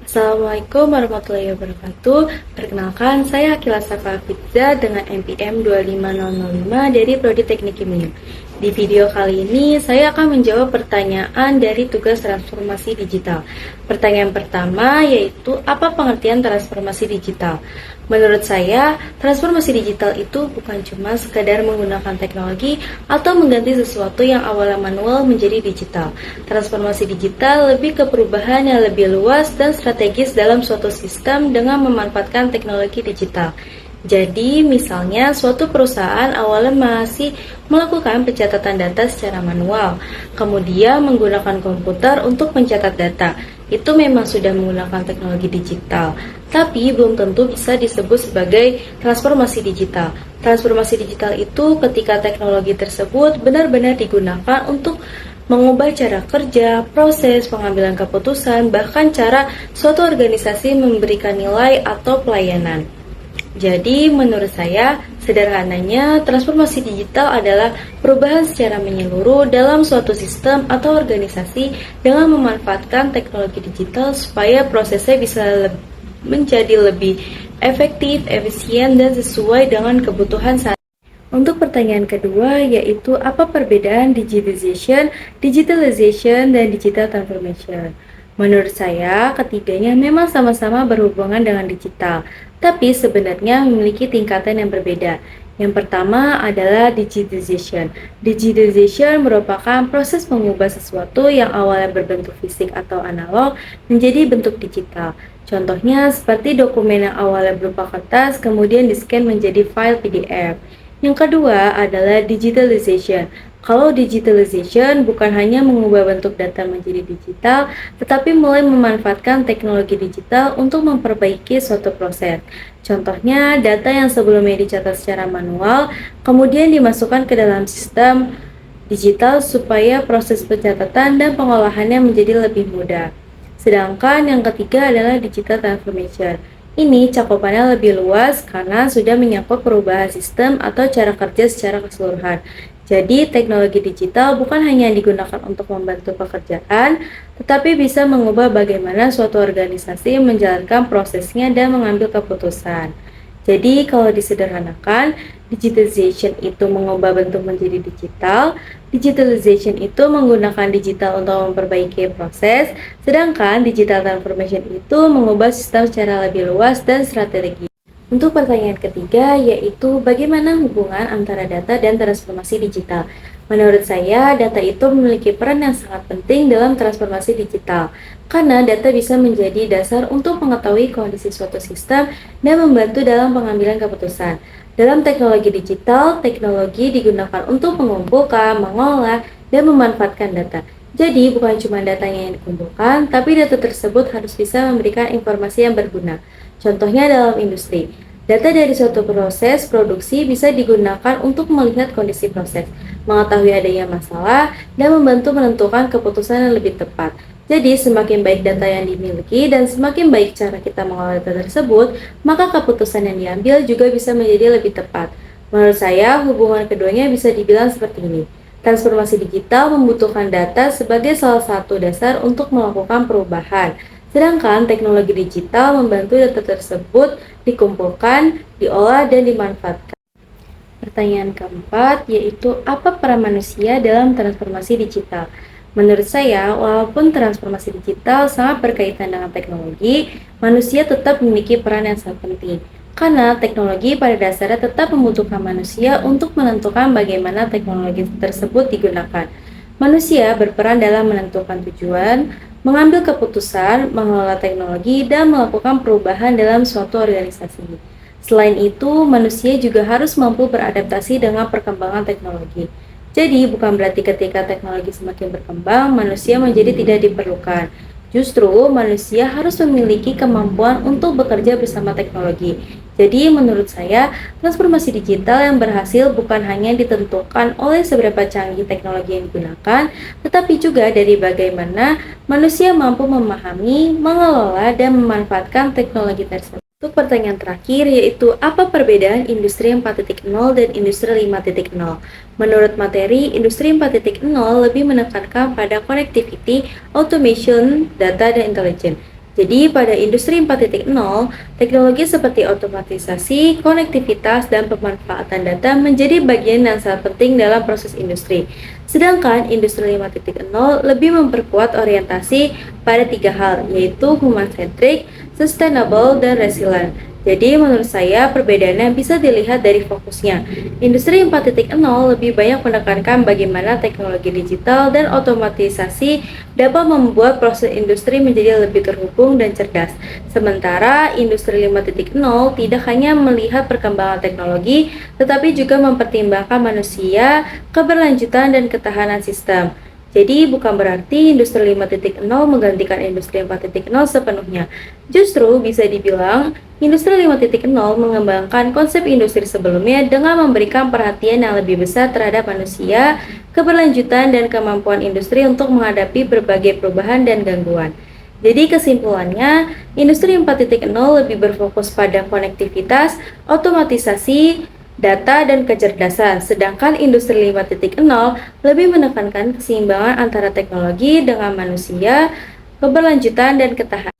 Assalamualaikum warahmatullahi wabarakatuh. Perkenalkan, saya Akila Safa Fitza dengan NPM 25005 dari Prodi Teknik Kimia. Di video kali ini, saya akan menjawab pertanyaan dari tugas transformasi digital. Pertanyaan pertama yaitu, apa pengertian transformasi digital? Menurut saya, transformasi digital itu bukan cuma sekadar menggunakan teknologi atau mengganti sesuatu yang awalnya manual menjadi digital. Transformasi digital lebih ke perubahan yang lebih luas dan strategis dalam suatu sistem dengan memanfaatkan teknologi digital. Jadi, misalnya suatu perusahaan awalnya masih melakukan pencatatan data secara manual, kemudian menggunakan komputer untuk mencatat data. Itu memang sudah menggunakan teknologi digital, tapi belum tentu bisa disebut sebagai transformasi digital. Transformasi digital itu ketika teknologi tersebut benar-benar digunakan untuk mengubah cara kerja, proses pengambilan keputusan, bahkan cara suatu organisasi memberikan nilai atau pelayanan. Jadi, menurut saya, sederhananya, transformasi digital adalah perubahan secara menyeluruh dalam suatu sistem atau organisasi dengan memanfaatkan teknologi digital supaya prosesnya bisa menjadi lebih efektif, efisien, dan sesuai dengan kebutuhan saat. Untuk pertanyaan kedua, yaitu apa perbedaan digitalization, dan digital transformation? Menurut saya, ketiganya memang sama-sama berhubungan dengan digital, tapi sebenarnya memiliki tingkatan yang berbeda. Yang pertama adalah digitization. Digitization merupakan proses mengubah sesuatu yang awalnya berbentuk fisik atau analog menjadi bentuk digital. Contohnya seperti dokumen yang awalnya berupa kertas, kemudian di-scan menjadi file PDF. Yang kedua adalah digitalization. Kalau digitalization bukan hanya mengubah bentuk data menjadi digital, tetapi mulai memanfaatkan teknologi digital untuk memperbaiki suatu proses. Contohnya, data yang sebelumnya dicatat secara manual, kemudian dimasukkan ke dalam sistem digital supaya proses pencatatan dan pengolahannya menjadi lebih mudah. Sedangkan yang ketiga adalah digital transformation. Ini cakupannya lebih luas karena sudah menyangkut perubahan sistem atau cara kerja secara keseluruhan. Jadi, teknologi digital bukan hanya digunakan untuk membantu pekerjaan, tetapi bisa mengubah bagaimana suatu organisasi menjalankan prosesnya dan mengambil keputusan. Jadi, kalau disederhanakan, digitalization itu mengubah bentuk menjadi digital, digitalization itu menggunakan digital untuk memperbaiki proses, sedangkan digital transformation itu mengubah sistem secara lebih luas dan strategis. Untuk pertanyaan ketiga, yaitu bagaimana hubungan antara data dan transformasi digital. Menurut saya, data itu memiliki peran yang sangat penting dalam transformasi digital, karena data bisa menjadi dasar untuk mengetahui kondisi suatu sistem dan membantu dalam pengambilan keputusan. Dalam teknologi digital, teknologi digunakan untuk mengumpulkan, mengolah, dan memanfaatkan data. Jadi, bukan cuma datanya yang dikumpulkan, tapi data tersebut harus bisa memberikan informasi yang berguna. Contohnya dalam industri, data dari suatu proses produksi bisa digunakan untuk melihat kondisi proses, mengetahui adanya masalah, dan membantu menentukan keputusan yang lebih tepat. Jadi, semakin baik data yang dimiliki dan semakin baik cara kita mengolah data tersebut, maka keputusan yang diambil juga bisa menjadi lebih tepat. Menurut saya, hubungan keduanya bisa dibilang seperti ini. Transformasi digital membutuhkan data sebagai salah satu dasar untuk melakukan perubahan. Sedangkan teknologi digital membantu data tersebut dikumpulkan, diolah, dan dimanfaatkan. Pertanyaan keempat, yaitu apa peran manusia dalam transformasi digital? Menurut saya, walaupun transformasi digital sangat berkaitan dengan teknologi, manusia tetap memiliki peran yang sangat penting. Karena teknologi pada dasarnya tetap membutuhkan manusia untuk menentukan bagaimana teknologi tersebut digunakan. Manusia berperan dalam menentukan tujuan, mengambil keputusan, mengelola teknologi, dan melakukan perubahan dalam suatu organisasi. Selain itu, manusia juga harus mampu beradaptasi dengan perkembangan teknologi. Jadi, bukan berarti ketika teknologi semakin berkembang, manusia menjadi tidak diperlukan. Justru, manusia harus memiliki kemampuan untuk bekerja bersama teknologi. Jadi, menurut saya, transformasi digital yang berhasil bukan hanya ditentukan oleh seberapa canggih teknologi yang digunakan, tetapi juga dari bagaimana manusia mampu memahami, mengelola, dan memanfaatkan teknologi tersebut. Untuk pertanyaan terakhir, yaitu apa perbedaan industri 4.0 dan industri 5.0? Menurut materi, industri 4.0 lebih menekankan pada connectivity, automation, data, dan intelligence. Jadi pada industri 4.0, teknologi seperti otomatisasi, konektivitas, dan pemanfaatan data menjadi bagian yang sangat penting dalam proses industri. Sedangkan industri 5.0 lebih memperkuat orientasi pada tiga hal, yaitu human-centric, sustainable, dan resilient. Jadi menurut saya perbedaannya bisa dilihat dari fokusnya. Industri 4.0 lebih banyak menekankan bagaimana teknologi digital dan otomatisasi dapat membuat proses industri menjadi lebih terhubung dan cerdas. Sementara industri 5.0 tidak hanya melihat perkembangan teknologi, tetapi juga mempertimbangkan manusia, keberlanjutan, dan ketahanan sistem. Jadi bukan berarti industri 5.0 menggantikan industri 4.0 sepenuhnya. Justru bisa dibilang industri 5.0 mengembangkan konsep industri sebelumnya dengan memberikan perhatian yang lebih besar terhadap manusia, keberlanjutan, dan kemampuan industri untuk menghadapi berbagai perubahan dan gangguan. Jadi kesimpulannya, industri 4.0 lebih berfokus pada konektivitas, otomatisasi, data, dan kecerdasan, sedangkan industri 5.0 lebih menekankan keseimbangan antara teknologi dengan manusia, keberlanjutan, dan ketahanan.